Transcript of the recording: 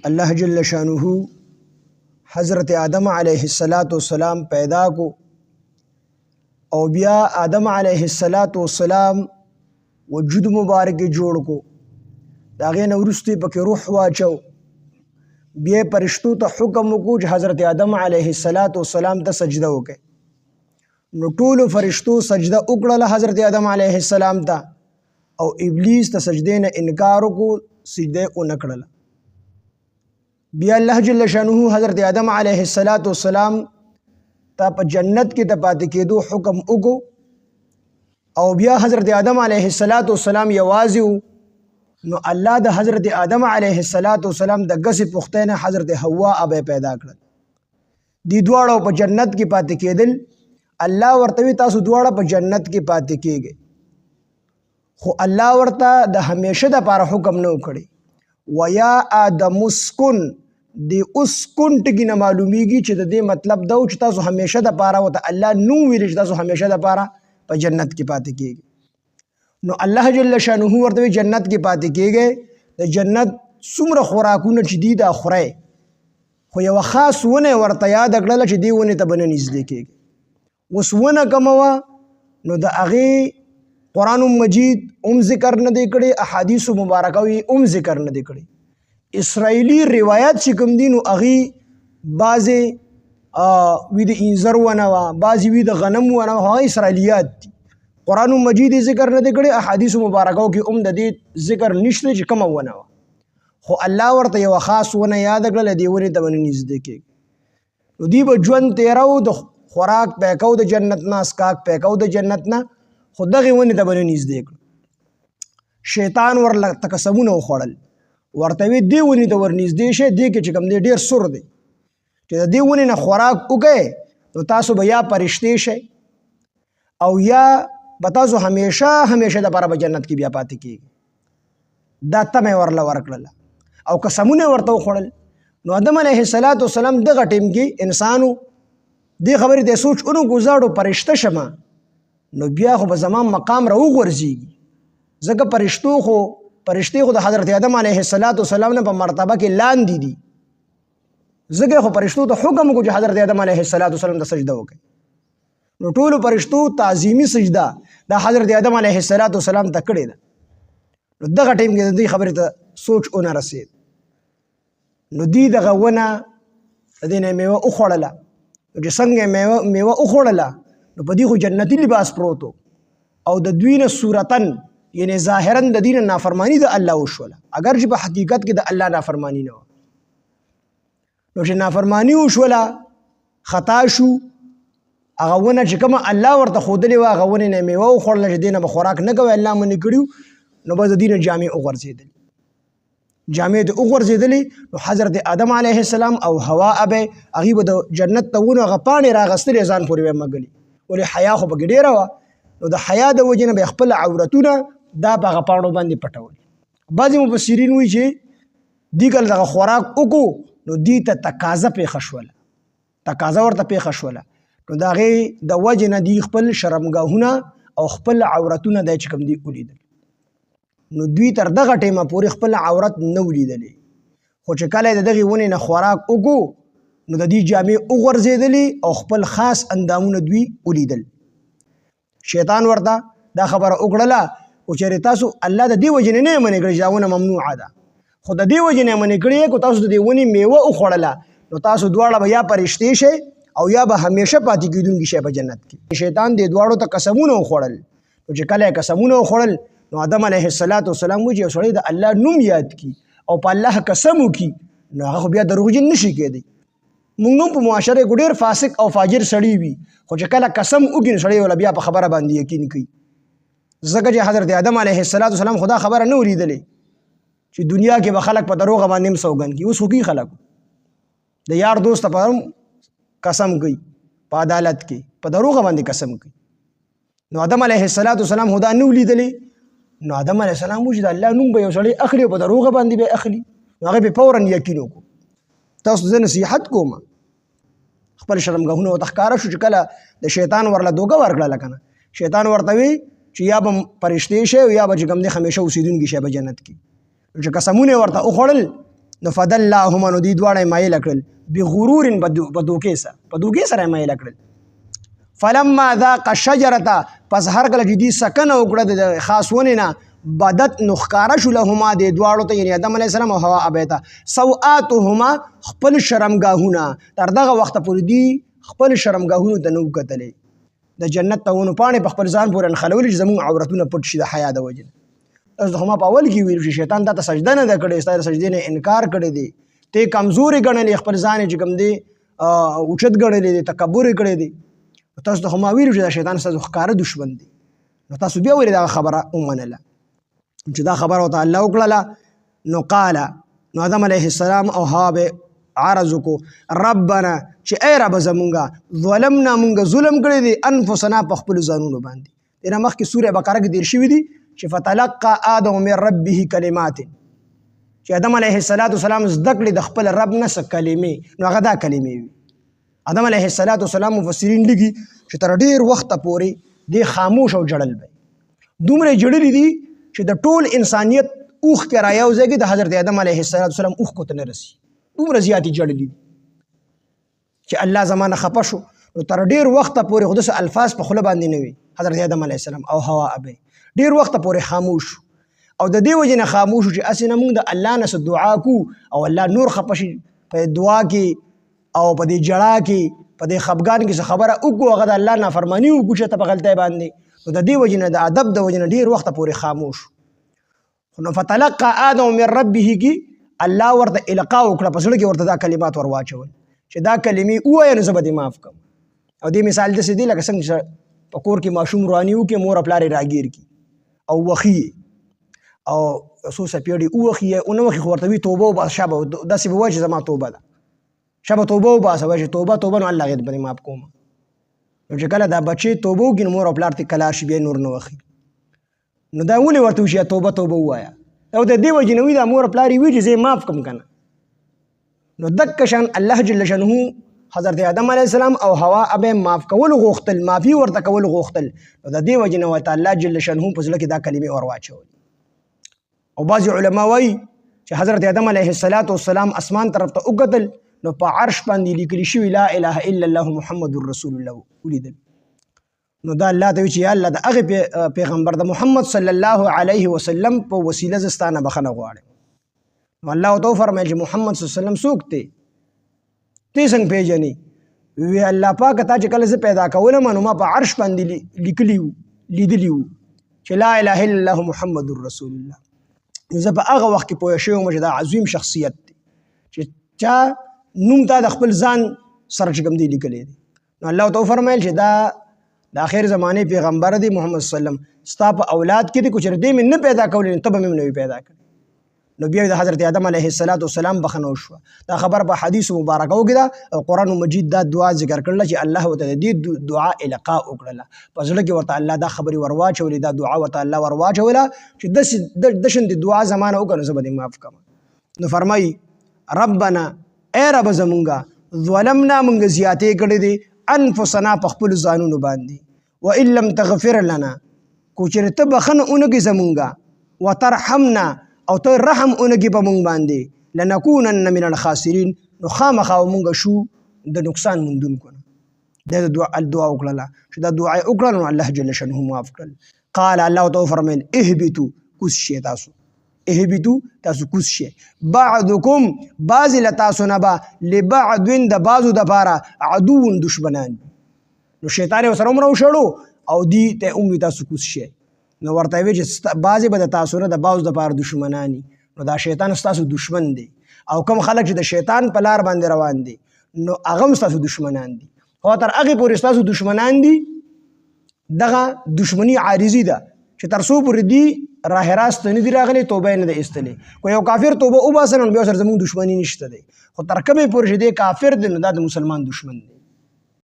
اللہ جل شانہ حضرت آدم علیہ السلام پیدا کو او بیا آدم علیہ السلام وجود مبارک جوړ کو دا غي نه ورسته پکې روح واچو بیا پرشتو ته حکم وکړو چې حضرت آدم علیہ السلام ته سجده وکړي نو ټول فرشتو سجده وکړه حضرت آدم علیہ السلام ته او ابلیس ته سجده نه انکار وکړو سجده ونه کړله بیا الله جل شانه حضرت آدم علیہ السلام تا په جنت کې ته پاتې کېدو حکم وکړو او بیا حضرت آدم علیہ السلام یوازې نو الله د حضرت آدم علیہ السلام د غسې پختینه حضرت حوا ابه پیدا کړل دی دواړو په جنت کې پاتې کېدل الله ورته تاسو دواړه په جنت کې پاتې کېږئ خو الله ورته د همیشه د لپاره حکم نه وکړي ویا آدم اسکن دی اسکن ټکی نه معلومیږي چې د دې مطلب دا چې تاسو همیشه د لپاره وته الله نو ویل چې تاسو همیشه د لپاره په جنت کې پاتې کېږئ نو الله جل شانه ورته جنت کې پاتې کېږئ د جنت څومره خوراکونه چې دي دا خورئ خو یو خاص ونه ورته یاد کړله چې دی ونې ته به نه نږدې کېږي اوس ونه کومه وه نو د هغې قرآن مجید ذکر نه دی کړی احادیث مبارکه ذکر نه دی کړی اسرائیلی روایت چې کوم دي نو هغې بعضې وي د انځر ونه وه بعضې وي د غنم ونه وه هغه اسرائیلیات دي قرآن مجید ذکر نه دی کړی احادیث مبارکو کې د دې ذکر نشته چې کومه ونه وه خو الله ورته یوه خاص ونه یاد کړله دې ونې ته به نه نږدې کېږي نو دوی به ژوند تېرو د خوراک پیکو د جنت نه اسکاک پیکو د جنت نه خو دغې ونې ته به نه نږدې کړو شیطان ورله قسمونه وخوړل ورته وی دې ونې ته ورنږدې شئ دې کې چې کوم دی ډېر سور دی چې د دې ونې نه خوراک وکئ نو تاسو به یا پرشتې شئ او یا به تاسو همیشه دپاره په جنت کې بیا پاتې کېږي دا تمه ورله ورکړله او قسمونه ورته وخوړل نو آدم علیہ السلام دغه ټیم کې انسانو دې خبرې ته سوچ اونو ګزاړو پرشته شمه نو بیا خو به زما مقام راوغورځېږي ځکه پرشتې خو د حضرت آدم علیہ السلام نه په مرتبه کې لاندې دي ځکه خو پرشتو ته حکم وکړو چې حضرت آدم علیہ السلام ته سجده وکړي نو ټولو پرشتو تعظیمي سجده د حضرت آدم علیہ السلام ته کړې ده نو دغه ټیم کې د دې خبرې ته سوچ ونه رسېد نو دوی دغه ونه د دې نه میوه وخوړله چې څنګه میوه وخوړله نو په دې خو جنتي لباس پروت او د دوی نه صورتن یعنی ظاهرا د دین نافرمانی د الله وشوله اگر چې په حقیقت کې د الله نافرمانی نه نو چې نافرمانی وشوله خطا شو هغه ونه چې کومه الله ورته ښودلې وه هغه ونې نه میوه وخوړله چې دې نه به خوراک نه کوئ الله منې کړي نو بس د دې نه جامې وغورځېدلې جامې ته وغورځېدلې نو حضرت آدم علیہ السلام او حوا ابه هغې به د جنت ته ونو هغه پاڼې راغستلې ځان پورې به مږلي ولې حیا خو پکې ډېره وه نو د حیا د وجې نه به خپل عورتونه دا په هغه پاڼو باندې پټول بعضې مفسرین وایي چې دوی کله دغه خوراک وکړو نو دوی ته تقاضه پېښه شوله تقاضه ورته پېښه شوله نو د هغې د وجې نه دوی خپل شرمګاهونه او خپل عورتونه دی چې کوم دوی ولیدل نو دوی تر دغه ټیمه پورې خپل عورت نه ولیدلی خو چې کله د دغې ونې نه خوراک وکړو نو د دوی جامې وغورځېدلې او خپل خاص اندامونه دوی ولیدل شیطان ورته دا خبره وکړله او چېرې تاسو الله د دې وجې نه منې کړی چې دا ونه ممنوعه ده خو د دې وجې نه منې کړی که تاسو د دې ونې میوه وخوړله نو تاسو دواړه به یا پرشتې شئ او یا به همیشه پاتې کېدونکي شئ په جنت کې شیطان دې دواړو ته قسمونه وخوړل نو چې کله یې قسمونه وخوړل نو آدم علیہ السلام وایي چې یو سړی د الله نوم یاد کړي او په الله قسم وکړي نو هغه خو بیا دروغجن نشي کېدی موږ هم په معاشره کې ډېر فاسق او فاجر سړي وي خو چې کله قسم وکړي نو سړی ولا بیا په خبره باندې یقین کوي ځکه چې حضرت آدم علیہ السلام خدا خبره نه ولیدلې چې دنیا کې به خلک په دروغه باندې هم سوګند کړي اوس خو کوي خلک د یار دوست په هم قسم کوي په عدالت کې په دروغه باندې قسم کوي نو آدم علیہ السلام خدا نه ولیدلې نو آدم علیہ السلام وایي چې د الله نوم به یو سړی اخلي او په دروغه باندې به اخلي نو هغه به فورا یقین وکړو تاسو زه نصیحت کوم خپل شرمګاهونه ورته ښکاره شو چې کله د شیطان ورله دوکه ورکړله که نه شیطان ورته وی چې یا به پرشتې شئ او یا به چې کوم دی همیشه اوسېدونکي شئ په جنت کې چې قسمونه ورته وخوړل نو فدلاهما نو دې دواړه مایل کړل بغرور په دوکې سره مایل کړل. فلما ذاق الشجرة پس هر کله چې دې سکنه وکړه د خاص ونې نه بدت نو ښکاره شو لهما دې دواړو ته یعنې آدم علیه السلام او حوا ابۍ ته سوآتهما خپل شرمګاهونه. تر دغه وخته پورې دي خپل شرمګاهونو ته نه وو کتلی. د جنت ته ونو پاڼې په خپل ځان پورې نښلولې چې زموږ عورتونه پټ شي د حیا د وجې نه. تاسو خو ما په اول کې ویل چې شیطان تا ته سجده نه ده کړې، ستا د سجدې نه انکار کړی دی، ته کمزورې ګڼلې، خپل ځان یې چې کوم دی اوچت ګڼلی دی، تکبر یې کړی دی. تاسو ته خو ما ویلو چې دا شیطان ستاسو ښکاره دشمن دی. نو تاسو بیا ولې دغه خبره ومنله چې دا خبره ورته الله وکړله. نو قاله نو آدم علیه السلام او حوا به عرض وکړو ربنا چې ای رب زمونږه ظلمنا مونږ ظلم کړی دی انفسنا په خپلو ځانونو باندې. دې نه مخکې سورې بقره کې تېر شوي دي چې فتلقى آدم من ربه کلمات چې آدم علیه السلام زده کړي د خپل رب نه څه کلمې، نو هغه دا کلمې وي. آدم علیه السلام مفسرین لیکي چې تر ډېر وخته پورې دې خاموش او جړل به دومره جړلي دي چې د ټول انسانیت اوښ کې رايوځي کې د حضرت آدم علیه السلام اوښ کو ته نه رسي. دومره زیاتې جړلي دي چې الله زمانه خفه شو. نو تر ډېر وخته پورې خو داسې الفاظ په خوله باندې نه وي. حضرت آدم علیه السلام او حوا ابۍ ډېر وخته پورې خاموش شو او د دې وجې نه خاموش شو چې هسې نه موږ د الله نه څه دعا کوو او الله نور خفه شي په دعا کې او په دې جړا کې په دې خفګان کې څه خبره وکړو هغه د الله نافرماني وکړو چې ته په غلطۍ باندې. نو د دې وجې نه د ادب د وجې نه ډېر وخته پورې خاموش شو. نو فتلقى آدم من ربه کې الله ورته القا وکړه، په زړه کې ورته دا کلمات ور واچول چې دا کلمې ووایه نو زه به دې معاف کړم. او دې مثال داسې دی لکه څنګه چې په کور کې ماشوم رواني وکړي مور او پلار یې راګیر کړي او وخي او څو څپېړې ووخي ونه وخي خو ورته وي توبه وباسه شابه داسې به وایي چې زما توبه ده، شابه توبه وباسه وایي چې توبه نو الله غیر به دې معاف کوم. نو چې کله دا بچې توبه وکړي نو مور او پلار ته کلار شي بیا نور نه وخي. نو دا ولې ورته وشي توبه ووایه او د دې وجې نه وي دا مور او پلار یې وي چې زه یې معاف کړم که نه. نو دک شان الله جل شانه حضرت آدم علیه السلام او حوا ابۍ معاف کول غوښتل، معافي ورته کول غوښتل. نو د دې وجې نه ورته الله جل شانه په زړه کې دا کلمې ور واچولې. او بعضې علما وایي چې حضرت آدم علیه السلام اسمان طرف ته وکتل نو په عرش باندې لیکلي شوي لا اله الا الله محمد رسول الله ولیدل. نو دا الله ته وایي چې یا الله د هغې پیغمبر د محمد صلی الله علیه وسلم په وسیله زه ستا نه بخښنه غواړم. نو الله ورته وفرمیل چې محمد صلی الله علیه وسلم څوک دی، ته څنګه پېژنې؟ وی الله پاکه تا چې کله زه پیدا کولم نو ما په عرش باندې لیدلي وو چې لا اله الا الله محمد رسول الله. نو زه په هغه وخت کې پوه شوی وم چې دا عظیم شخصیت دی چې چا نوم تا د خپل ځان سره چې کوم دی لیکلی دی. نو الله ورته وفرمیل چې دا د آخر زمانې پیغمبر دی محمد صلی الله علیه وسلم، ستا په اولاد کې دی که چېرې دې مې نه پیدا کولی نو ته به مې نه وي پیدا کړی. نو بیا د حضرت آدم علیه السلام بخښنه وشوه. دا خبر په حدیثو مبارکو کې ده او قرآن مجید دا دعا ذکر کړله چې الله ورته د دې دعا القا وکړله، په زړه کې ورته الله دا خبرې ور واچولې، دا دعا ورته الله ور واچوله چې داسې دشن د دعا زمانه وکړه نو زه به دې معاف کړم. نو فرمایي ربنا ای رب زمونږه ظلمنا مونږ زیاتې کړې دي انفسنا په خپلو ځانونو باندې وان لم تغفر لنا کو چېرې ته بخښنه ونه کړې زمونږه وترحمنا او ته رحم اونګي په مونږ باندې لنکونن من الخاسرین نو خامخا مونږ شو د نقصان موندونکو نه. د دعا وکړله چې دا دعا یې وکړله نو الله جل شانه معاف کړل. قال الله ورته وفرمیل اهبطوا کوز شئ تاسو، اهبطوا تاسو کوز شئ، بعضکم بعضې له تاسو نه به لبعض د بعضو دپاره عدو دشمنان. نو شیطان یې ورسره هم راوشړو او دې ته هم وي تاسو کوز شئ. نو ورته وی چې بعضې به د تاسو نه د بعضو دپاره دشمناني. نو دا شیطان ستاسو دشمن دی او کوم خلک چې د شیطان په لار باندې روان دي نو هغه هم ستاسو دشمنان دي. خو تر هغې پورې ستاسو دشمنان دي دغه دشمني عارضي ده چې تر څو پورې دي راه راست نه دي راغلي توبه یې نه ده ایستلې. خو یو کافر توبه وباسه نو بیا سره زموږ دشمني نشته دی، خو تر کومې پورې چې دی کافر دی نو دا د مسلمان دشمن دی.